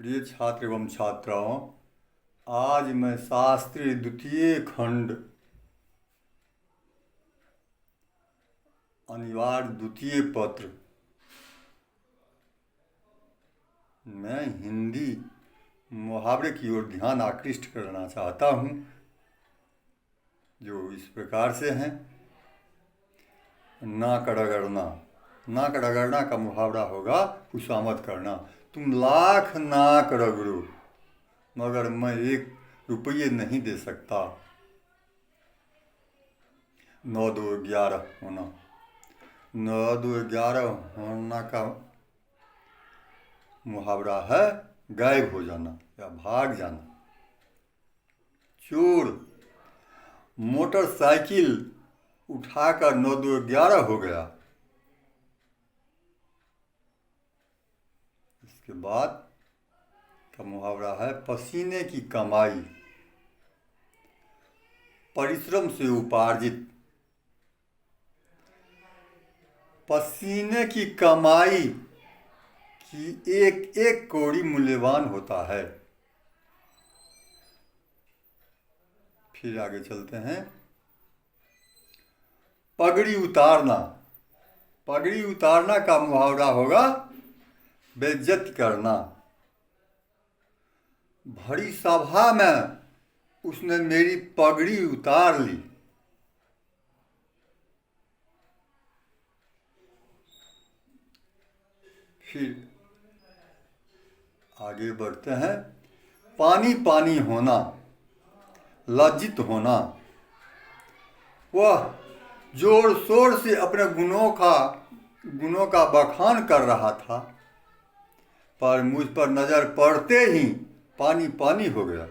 प्रिय छात्र एवं छात्राओं, आज मैं शास्त्री द्वितीय खंड अनिवार्य द्वितीय पत्र मैं हिंदी मुहावरे की ओर ध्यान आकृष्ट करना चाहता हूँ, जो इस प्रकार से हैं। नाक रगड़ना। नाक रगड़ना का मुहावरा होगा खुशामद करना। तुम लाख नाक रगड़ो मगर मैं 1 रुपये नहीं दे सकता। 9 2 11 होना। 9 2 11 होना का मुहावरा है गायब हो जाना या भाग जाना। चोर मोटरसाइकिल उठाकर 9 2 11 हो गया। इसके बाद का मुहावरा है पसीने की कमाई, परिश्रम से उपार्जित। पसीने की कमाई की एक एक कौड़ी मूल्यवान होता है। फिर आगे चलते हैं। पगड़ी उतारना। पगड़ी उतारना का मुहावरा होगा बेइज्जत करना। भरी सभा में उसने मेरी पगड़ी उतार ली। फिर आगे बढ़ते हैं। पानी पानी होना, लज्जित होना। वह जोर शोर से अपने गुणों का बखान कर रहा था, पर मुझ पर नजर पड़ते ही पानी पानी हो गया।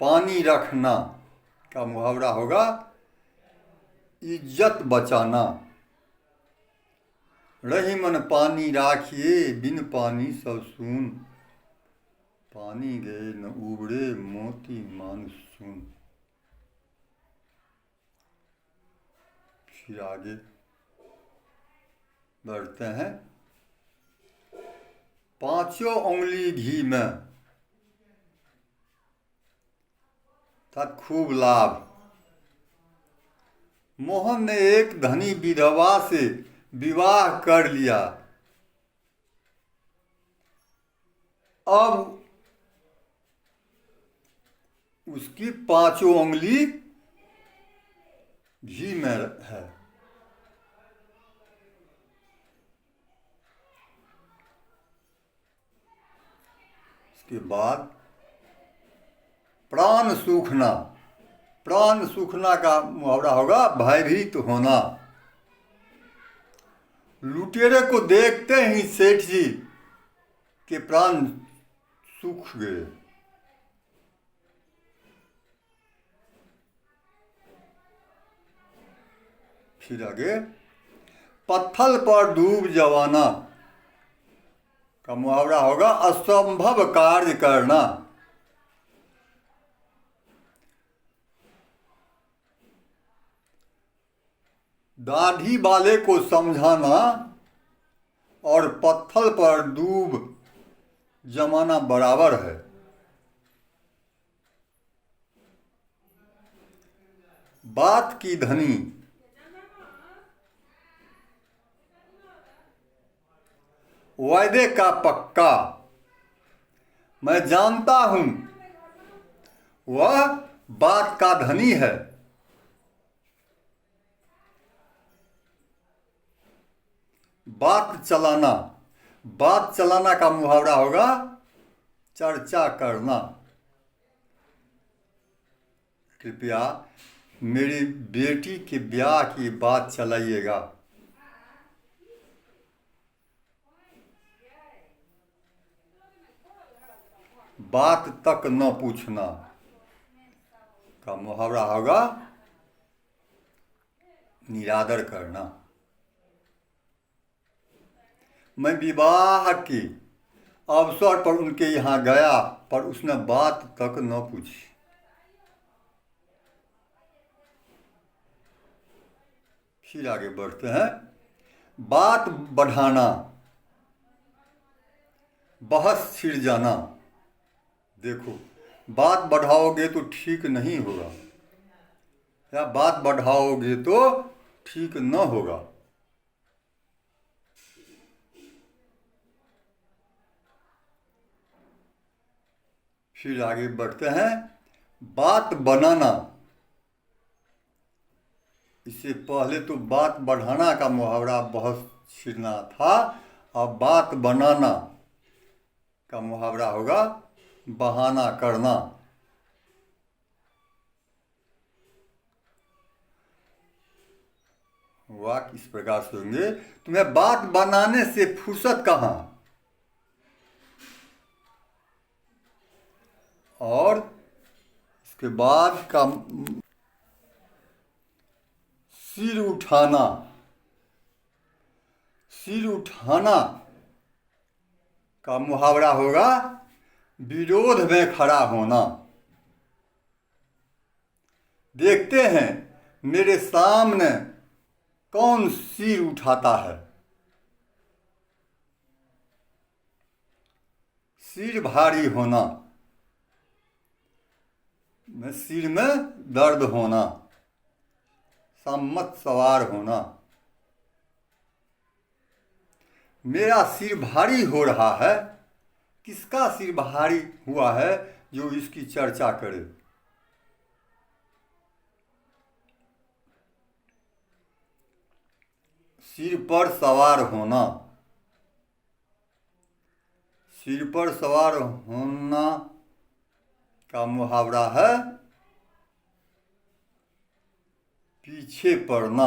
पानी रखना का मुहावरा होगा इज्जत बचाना। रही मन पानी राखिए, बिन पानी सब सून। पानी गए न उबड़े, मोती मानसून। फिर आगे बढ़ते हैं। 5 उंगली घी में था खूब लाभ। मोहन ने एक धनी विधवा से विवाह कर लिया। अब उसकी 5 उंगली घी में है। इसके बाद प्राण सूखना। प्राण सूखना का मुहावरा होगा भयभीत होना। लुटेरे को देखते ही सेठ जी के प्राण सूख गए। फिर आगे पत्थल पर डूब जवाना का मुहावरा होगा असंभव कार्य करना। दाढ़ी वाले को समझाना और पत्थल पर डूब जमाना बराबर है। बात की धनी। वायदे का पक्का। मैं जानता हूं वह बात का धनी है। बात चलाना। बात चलाना का मुहावरा होगा चर्चा करना। कृपया मेरी बेटी के ब्याह की बात चलाइएगा। बात तक न पूछना का मुहावरा होगा निरादर करना। मैं विवाह के अवसर पर उनके यहाँ गया, पर उसने बात तक न पूछी। फिर आगे बढ़ते हैं। बात बढ़ाना। बहस छिड़ जाना। देखो, बात बढ़ाओगे तो ठीक नहीं होगा, या बात बढ़ाओगे तो ठीक न होगा। फिर आगे बढ़ते हैं। बात बनाना, इससे पहले तो बात बढ़ाना का मुहावरा बहुत छिड़ना था, अब बात बनाना का मुहावरा होगा बहाना करना। वाक्य इस प्रकार से होंगे। तुम्हें बात बनाने से फुर्सत कहाँ, और इसके बाद का सिर उठाना। सिर उठाना का मुहावरा होगा विरोध में खड़ा होना। देखते हैं मेरे सामने कौन सिर उठाता है। सिर भारी होना, सिर में दर्द होना, सम्मत सवार होना। मेरा सिर भारी हो रहा है, किसका सिर भारी हुआ है जो इसकी चर्चा करे। सिर पर सवार होना, सिर पर सवार होना का मुहावरा है पीछे पड़ना।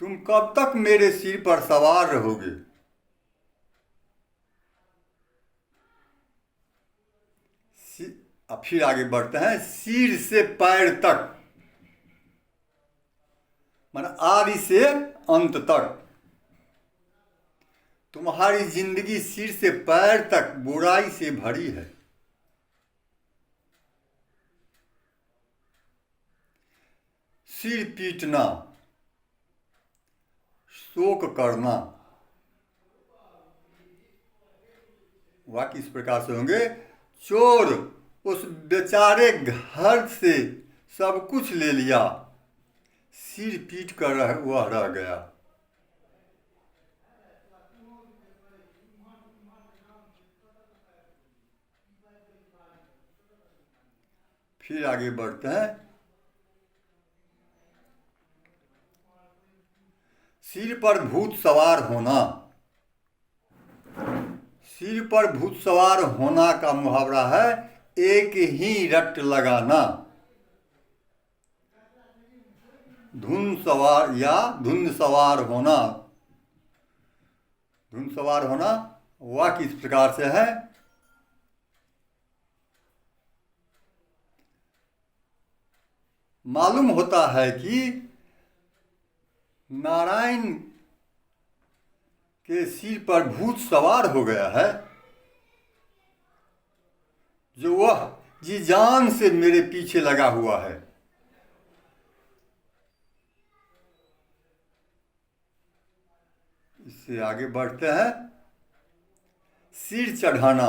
तुम कब तक मेरे सिर पर सवार रहोगे। अब फिर आगे बढ़ते हैं। सिर से पैर तक, माने आदि से अंत तक। तुम्हारी जिंदगी सिर से पैर तक बुराई से भरी है। सिर पीटना, शोक करना। वाक्य इस प्रकार से होंगे। चोर उस बेचारे घर से सब कुछ ले लिया, सिर पीट कर वह रह गया। फिर आगे बढ़ते हैं। सिर पर भूत सवार होना। सिर पर भूत सवार होना का मुहावरा है एक ही रट लगाना। धुन सवार या धुन सवार होना। धुन सवार होना वाक्य इस प्रकार से है। मालूम होता है कि नारायण के सिर पर भूत सवार हो गया है, जो वह जी जान से मेरे पीछे लगा हुआ है। इससे आगे बढ़ते हैं। सिर चढ़ाना,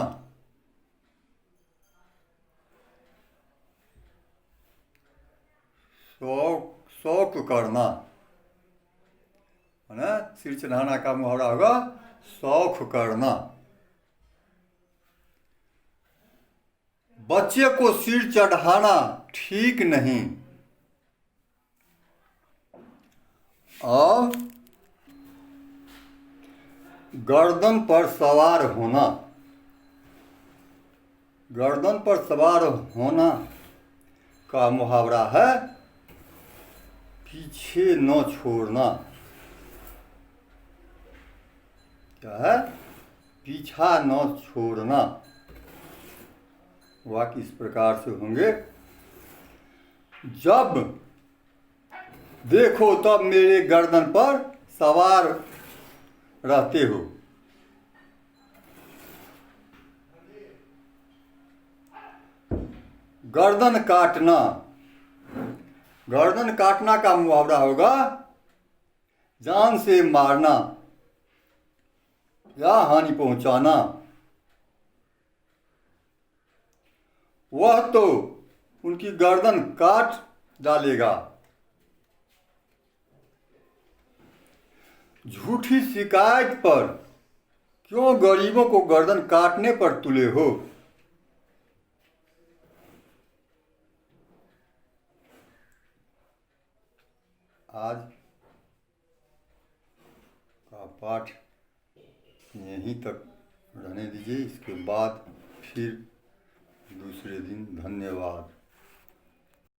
शौक करना, है ना। सिर चढ़ाना का मुहावरा होगा शौक करना। बच्चे को सिर चढ़ाना ठीक नहीं। और गर्दन पर सवार होना। गर्दन पर सवार होना का मुहावरा है पीछे न छोड़ना। क्या है? पीछा न छोड़ना। वाक्य इस प्रकार से होंगे। जब देखो तब मेरे गर्दन पर सवार रहते हो। गर्दन काटना। गर्दन काटना का मुहावरा होगा जान से मारना या हानि पहुंचाना, वह तो उनकी गर्दन काट डालेगा। झूठी शिकायत पर क्यों गरीबों को गर्दन काटने पर तुले हो? आज का पाठ यहीं तक रहने दीजिए, इसके बाद फिर दूसरे दिन। धन्यवाद।